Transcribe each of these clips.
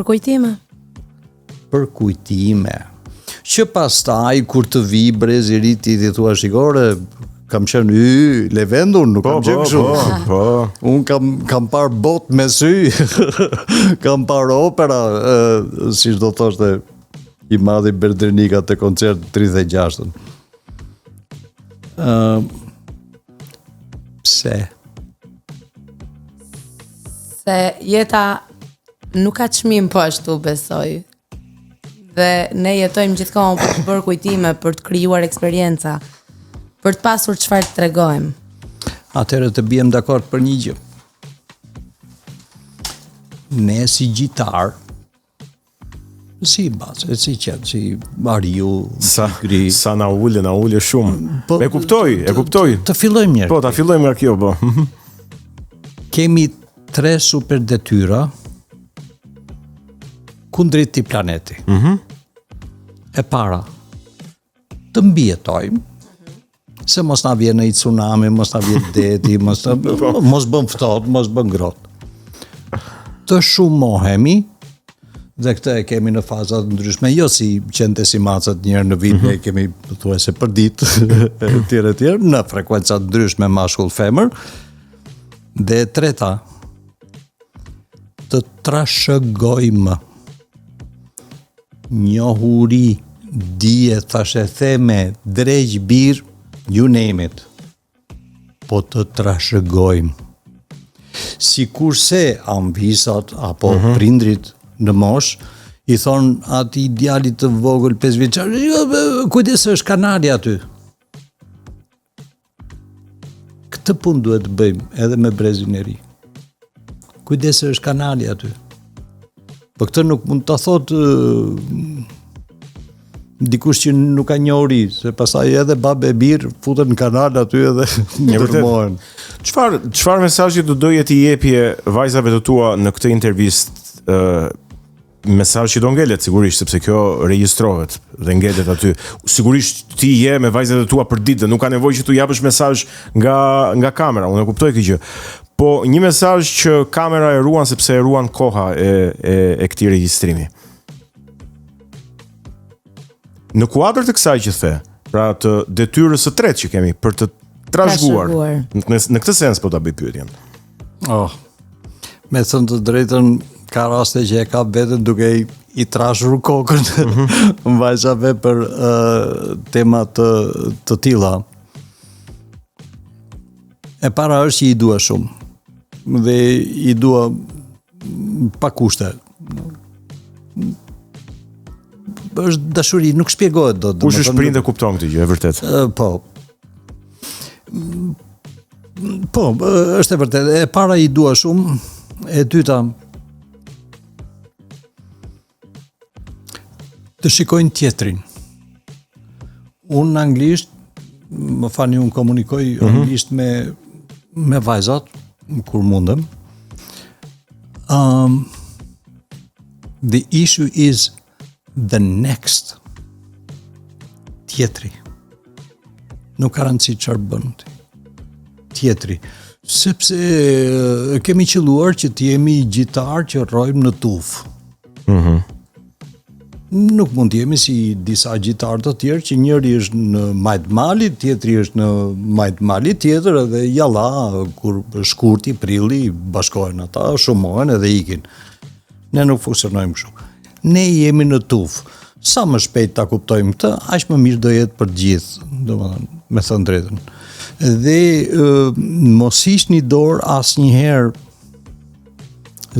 Për kujtime. Për kujtime. Që pastaj kur të vi brezi ti ti thua shikore, kam qenë Levendun, nuk kam qenë kështu. Po. Unë kam parë bot me sy, kam parë opera, si do thoshte i madhi Berdrenika te koncert 36-ën. Pse? Se jeta nuk ka çmim po ashtu besoj. Dhe ne jetojmë gjithkohon për të bërë kujtime, për të krijuar eksperjenca, për të pasur çfarë të tregojmë. Atëherë të bijem dakord për një gjë. Ne si gjitar, si bazë, si qetë, si Mariu, Gri. Sa na ule shumë. Po, e kuptoj. Të fillojmë mirë. Po, ta fillojmë nga kjo, po. Kemi 3 super detyra kundrit këtij planeti. E para, të mbijetojmë, se mos na vjen një tsunami, mos na vjen deti, mos bën ftohtë, mos bën ngrohtë. Të shumohemi, dhe këtë e kemi në faza të ndryshme, jo si qente si macat njerë në vit, ne kemi thuajse për ditë, etj, në frekuenca të ndryshme mashkull femër. Dhe e treta, të trashëgojmë. Njohuri, dije, thashe theme, drejq, bir, you name it. Po të trashëgojmë. Sikurse amvisat apo prindrit në mosh i thon ati djalit të vogël 5 vjeçar, kujdes është kanali aty. Këtë punë duhet të bëjmë edhe me brezin e ri. Kujdes është kanali aty. Po këtë nuk mund të thot dikush që nuk ka njohuri, se pastaj edhe babë e birë futen në kanal aty edhe ndërmohen. Çfarë mesazhi do doje ti jepje vajzave të tua në këtë intervistë? Mesazh që do ngelet sigurisht, sepse kjo regjistrohet dhe ngelet aty. Sigurisht ti je me vajzat e tua për ditë, nuk ka nevojë që tu japësh mesazh nga kamera. Unë e kuptoj këtë gjë. Po një mesazh që kamera e ruan sepse e ruan koha e këtij regjistrimi. Në kuadër të kësaj që the, pra të detyrës së tretë që kemi për të trashëguar. Në këtë sens po ta bëj pyetjen. Me thënë të drejtën, ka raste që e ka vetën duke i trashur kokën vajzave për tema të tilla. E para është që i dua shumë dhe i dua pa kushte. Është dashuri, nuk shpjegohet dot. Kush është prind e kupton këtë gjë, e vërtet. Po, është e vërtet. E para i dua shumë, e dyta të shikojnë tjetrin. Unë anglisht, më fani unë komunikoj anglisht me vajzat, kur mundem. The issue is the next. Tjetri. Nuk ka rëndësi çfarë bën ti. Tjetri. Sepse kemi qelluar që të jemi gjitar që rrojmë në tufë. Nuk mund të jemi si disa gjitarë të tjerë që njëri është në majt mali, tjetri është në majt mali tjetër edhe jalla, kur shkurti, prilli, bashkohen ata, shumohen edhe ikin. Ne nuk funksionojmë kështu. Ne jemi në tufë. Sa më shpejt ta kuptojmë këtë, aq më mirë do jetë për gjithë, domethënë, me thënë drejtën. Dhe mos hiqni dorë asnjëherë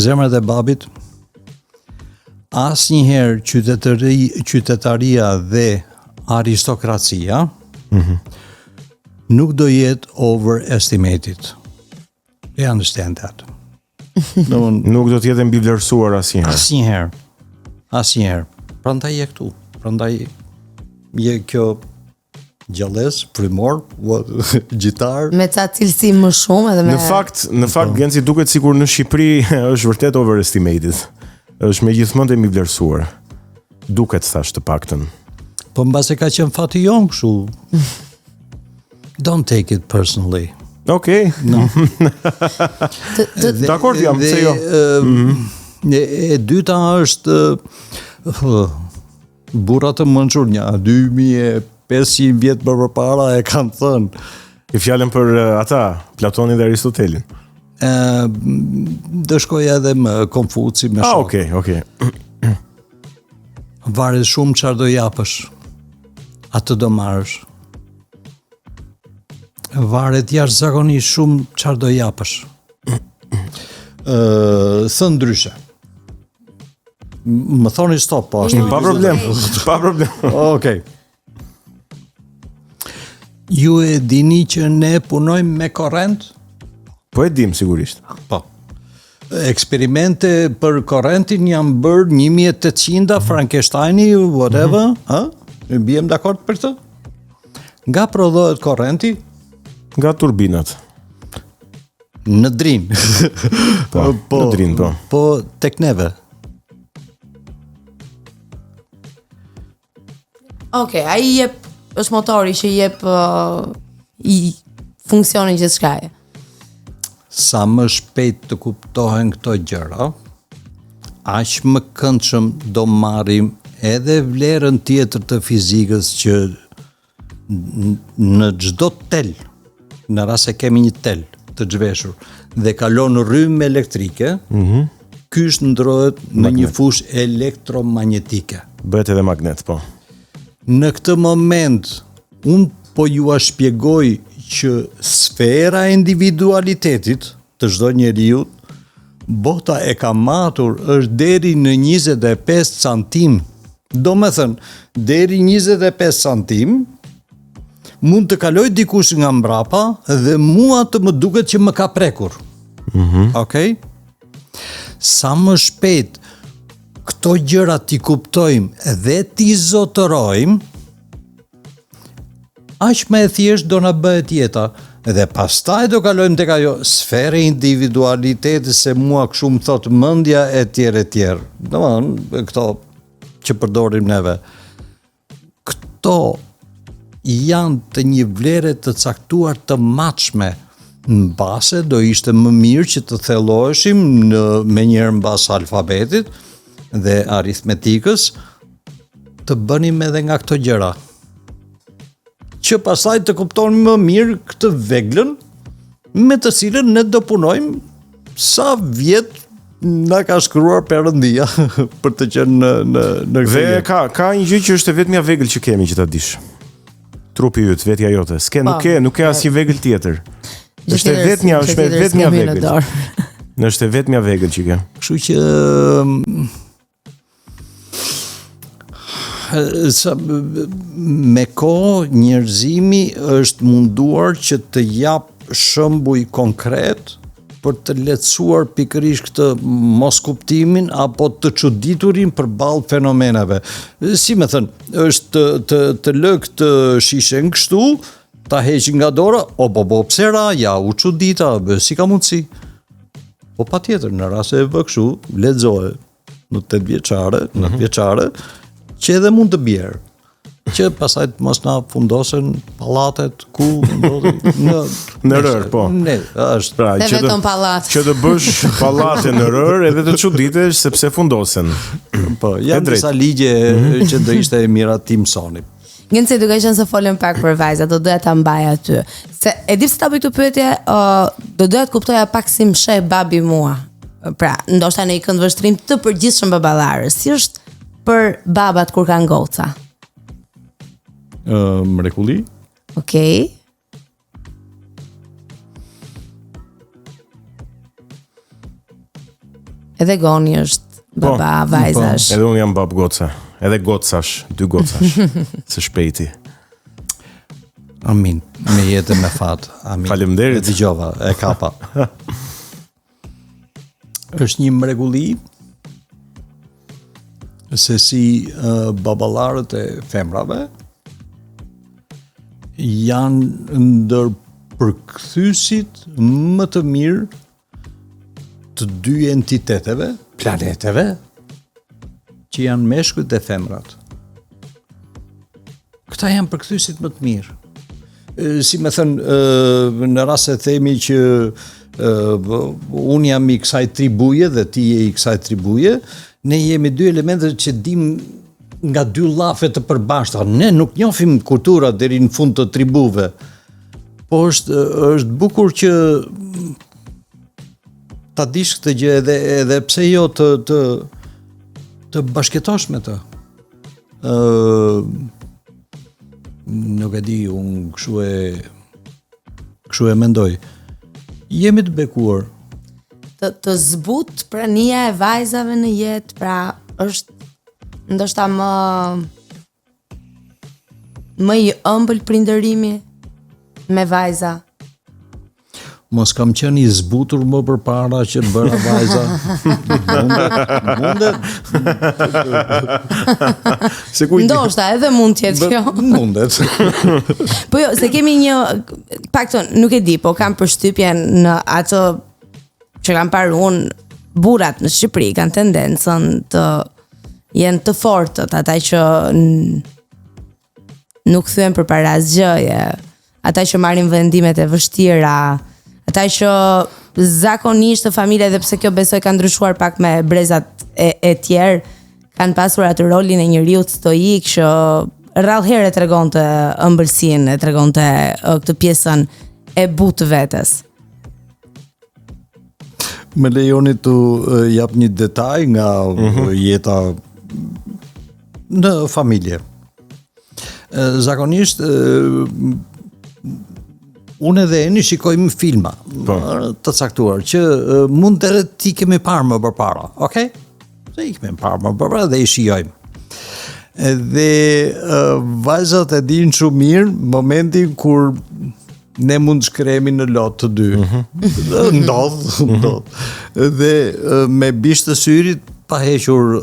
zemrat e babit, asnjëherë qytetaria dhe aristokracia nuk do jetë overestimated. I understand that. Nuk do të jetë mbi vlerësuar asnjëherë. Asnjëherë. Prandaj je këtu. Prandaj je kjo gjallës, frymor, gjitar. Me ca cilësi më shumë edhe me Në fakt Genci duket sikur në Shqipëri është vërtet overestimated. Është megjithmonë mbi vlerësuar. Duket thash të paktën. Po mbase ka qenë fati jon kështu. Don't take it personally. Okay. No. Dakor jam, se jo. E dyta është burrat të mençur 2500 vjet më përpara e kanë thënë. I fjalën për ata, Platonin dhe Aristotelin. Do shkoja edhe më Konfuci me shok. Okay. Varet shumë çfarë do japësh. Atë do marrësh. Varet jashtëzakonisht shumë çfarë do japësh. Thënë ndryshe. Më thoni stop, po ashtu. Pa problem. Okej. Ju e dini që ne punojmë me korrent? Po e dim sigurisht. Po. Eksperimente për korrentin janë bërë 1800 Frankensteini, whatever, Biem dakord për këtë? Nga prodhohet korrenti? Nga turbinat. Në drin. Në drin, po. Po tek neve. Okej, ai është motori që jep i funksionin gjithçka. Sa më shpejt të kuptohen këto gjëra, aq më këndshëm do marrim edhe vlerën tjetër të fizikës që në çdo tel, në rast se kemi një tel të zhveshur dhe kalon rrymë elektrike, ky shndrohet në një fushë elektromagnetike. Bëhet edhe magnet, po. Në këtë moment, unë po ju a shpjegoj që sfera e individualitetit të çdo njeriu, bota e ka matur është deri në 25 centim. Do me thënë, deri 25 centim, mund të kaloj dikush nga mbrapa dhe mua të më duket që më ka prekur. Okej? Sa më shpejt këto gjëra t'i kuptojmë dhe t'i zotërojmë, aq më e thjesht do na bëhet jeta. Dhe pastaj do kalojmë tek ajo sferë individualiteti se mua kështu më thot mendja e tjerë. Domethënë këto që përdorim neve. Këto janë të një vlere të caktuar të matshme. Mbase do ishte më mirë që të thelloheshim me njëherë mbas alfabetit dhe aritmetikës, të bënim edhe nga këto gjëra. Që pasaj të kuptonim më mirë këtë veglën me të cilën ne do punojmë sa vjet na ka shkruar Perëndia për të qenë në Dhe ka një gjë që është e vetmja vegël që kemi që ta dish. Trupi yt, vetja jote. Nuk ke asnjë vegël tjetër. Është vetmja vegël. Është vetmja vegël që ke. Kështu që me kohë njerëzimi është munduar që të jap shembuj konkret për të lehtësuar pikërisht këtë moskuptimin apo të çuditurin përballë fenomenave. Si më thënë, është të lë këtë shishen kështu, ta heqin nga dora, pse ra, ja u çudita, si ka mundësi? Po patjetër, në rast se e vë kështu, lexoje në 8 vjeçare, 9 vjeçare, që edhe mund të bjerë, që pasaj të mos na fundosen pallatet ku në rër, po. Është pra që të bësh pallate në rër edhe të çuditesh sepse fundosen. Po, janë disa ligje që do ishte e mira ti mësoni. Ngënse duke qenë se folëm pak për vajza, do doja ta mbaj aty. Se e di se ta bëj këtë pyetje, do doja të kuptoja pak si më sheh babi mua. Pra, ndoshta në një këndvështrim të përgjithshëm baballarës. Si është për babat kur kanë goca? Mrekulli. Okej. Edhe Goni është baba vajzash. Edhe unë jam bab goca. Edhe gocash, 2 gocash. Së shpejti. Amin. Me jetë me fat. Amin. Faleminderit. E dëgjova, e kapa. Është një mrekulli se si baballarët e femrave janë ndër përkthysit më të mirë të 2 entiteteve, planeteve, që janë meshkujt dhe femrat. Këta janë përkthysit më të mirë. Si me thënë, në rast se themi që unë jam i kësaj tribuje dhe ti je i kësaj tribuje, ne jemi dy elemente që dim nga dy llafe të përbashkëta. Ne nuk njohim kultura deri në fund të tribuve. Po është bukur që ta dish këtë gjë edhe pse jo të bashkëtosh me të. Nuk e di, unë kështu e mendoj. Jemi të bekuar. Të zbut prania e vajzave në jetë, pra është ndoshta më i ëmbël prindërimi me vajza. Mos kam qenë i zbutur më përpara që bëra vajza. Mundet. Se kujt. Ndoshta edhe mund të jetë kjo. Mundet. Po jo, se kemi një, paktën nuk e di, po kam përshtypjen në ato që kam parë unë, burrat në Shqipëri kanë tendencën të jenë të fortët, ata që nuk thyen përpara asgjëje, ata që marrin vendimet e vështira, ata që zakonisht të familje, dhe pse kjo besoj ka ndryshuar pak me brezat e tjerë, kanë pasur atë rolin e njeriut stoik që rrallë herë e tregonte ëmbëlsinë, e tregonte këtë pjesën e butë vetes. Më lejoni të jap një detaj nga jeta në familje. Zakonisht unë edhe Eni shikojmë filma të caktuar që mund të ti kemi parë më përpara, okay? Se i kemi parë më përpara dhe i shijojmë. Dhe vajzat e dinë shumë mirë momentin kur ne mund shkremi në lot të dy. Ndodh. Dhe me bisht të syrit, pa hequr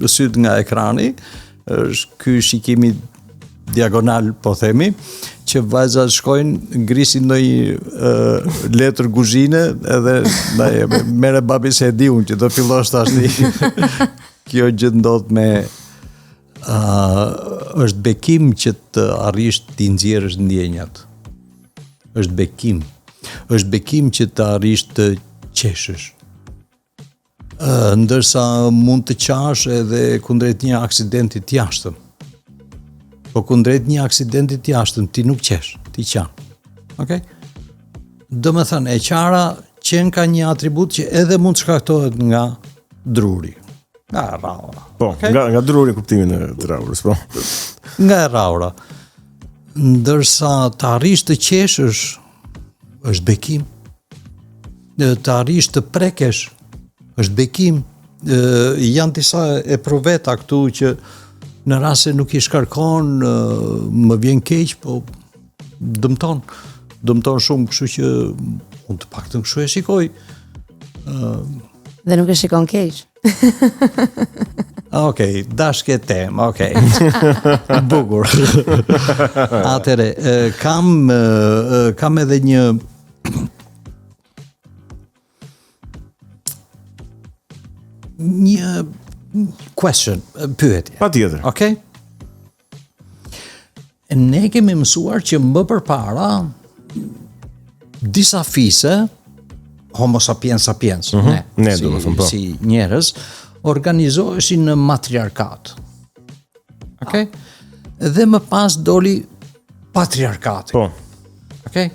syt nga ekrani, është ky shikimi diagonal, po themi, që vajzat shkojnë, ngrisin ndonjë letër kuzhine, edhe mere babi se e di unë që do fillosh tashni. Kjo gjë ndodh me është bekim që të arrish t'i nxjerrësh ndjenjat. Është bekim. Është bekim që të arrish të qeshësh. Ndërsa mund të qash edhe kundrejt një aksidenti të jashtëm. Po kundrejt një aksidenti të jashtëm ti nuk qesh, ti qan. Okay? Do me thënë, e qara qenë ka një atribut që edhe mund të shkaktohet nga druri. Nga raura. Po, okay? nga druri kuptimin e raurës, po. Nga raura. Ndërsa të arrish të qeshësh është bekim. Të arrish të prekesh është bekim. Janë disa e proveta këtu që në rast se nuk i shkarkon, më vjen keq, po dëmton shumë, kështu që unë të paktën kështu e shikoj. Dhe nuk e shikon keq. Okej, dashke tem, okej. Bukur. Atëre, kam edhe një question, pyetje. Patjetër. Okej? Ne kemi mësuar që më përpara disa fise, Homo sapiens sapiens, ne do të them po. Si njerëz, organizoheshin në matriarkat. Okay? Dhe më pas doli patriarkati. Po. Okay?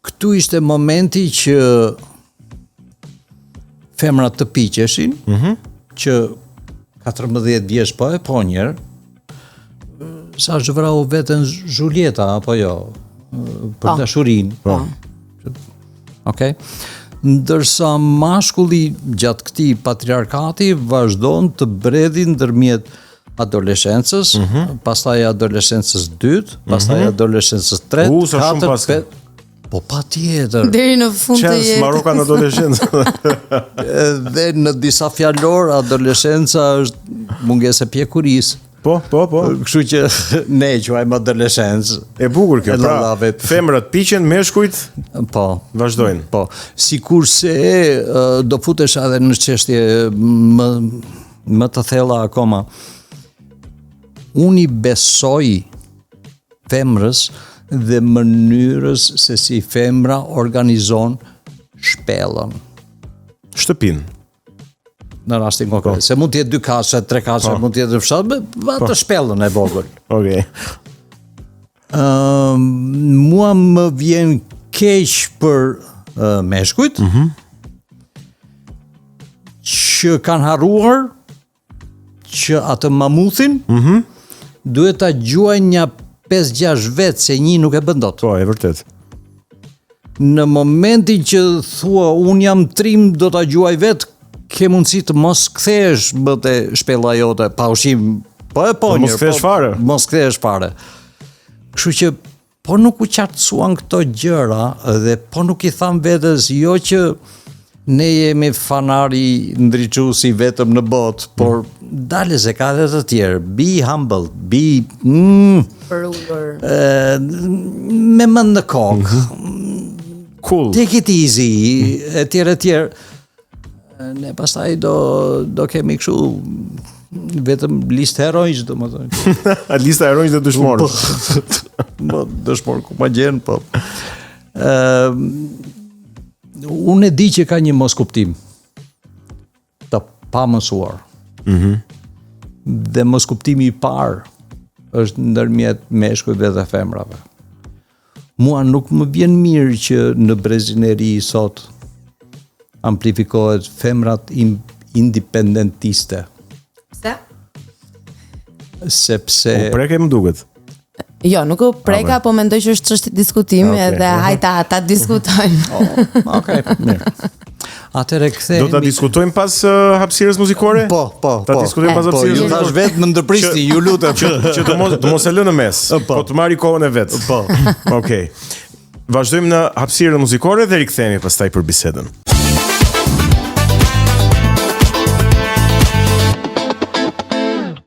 Këtu ishte momenti që femrat të piqeshin, që 14 vjeç po njerë, sa zhvrau veten Julieta apo jo, për dashurinë. Po. Okay? Ndërsa mashkulli gjatë këtij patriarkati vazhdon të bredhi ndërmjet adoleshencës, pastaj adoleshencës dytë, pastaj adoleshencës tretë, katërt, petë. Po patjetër. Deri në fund të jetës. Marokan adoleshencë. Dhe në disa fjalor adoleshenca është mungesë e pjekurisë. Po. Kështu që ne quajmë adoleshencë. E bukur kjo, pra, femrat piqen, meshkujt po vazhdojnë. Po, sikurse do futesh edhe në çështje më të thella akoma. Unë i besoj femrës dhe mënyrës se si femra organizon shpellën. Shtëpin. Në rastin konkret. Se mund të jetë 2 kashe, 3 kashe, mund të jetë në fshat, atë shpellën e vogël. Okej. Mua më vjen keq për meshkujt, që kanë harruar që atë mamuthin duhet ta gjuajnë një 5-6 vetë, se një nuk e bën dot. Po, e vërtet. Në momentin që thua unë jam trim, do ta gjuaj vetë, ke mundësi të mos kthehesh bëte shpella jote, pa ushim, po mos kthehesh fare. Mos kthehesh fare. Kështu që po nuk u qartësuan këto gjëra dhe po nuk i tham vetes jo që ne jemi fanari ndriçuesi vetëm në botë, por dale se ka edhe të tjerë. Be humble, be me mend në kokë. Cool. Take it easy, etj. Ne pastaj do kemi kështu vetëm listë heronjë, domethënë. Lista e heronjë dhe dëshmorë. Po, dëshmorë ku ma gjen, po. Unë e di që ka një moskuptim të pamësuar. Dhe moskuptimi I parë është ndërmjet meshkujve dhe femrave. Mua nuk më vjen mirë që në brezineri sot amplifikohet femrat independentiste. Pse? Sepse Preke më duket. Jo, nuk u preka, po mendoj që është çështje diskutimi edhe hajta ta diskutojmë. Okej, mirë. Atëre kthehemi. Do ta diskutojmë pas hapësirës muzikore? Po. Ta diskutojmë pas hapësirës Ju tash muzikore. vetë më ndërpristi, ju lutem. Që të mos e lë në mes. Po të marri kohën e vet. Po. Okej. Vazhdojmë në hapësirën muzikore dhe rikthehemi pastaj për bisedën.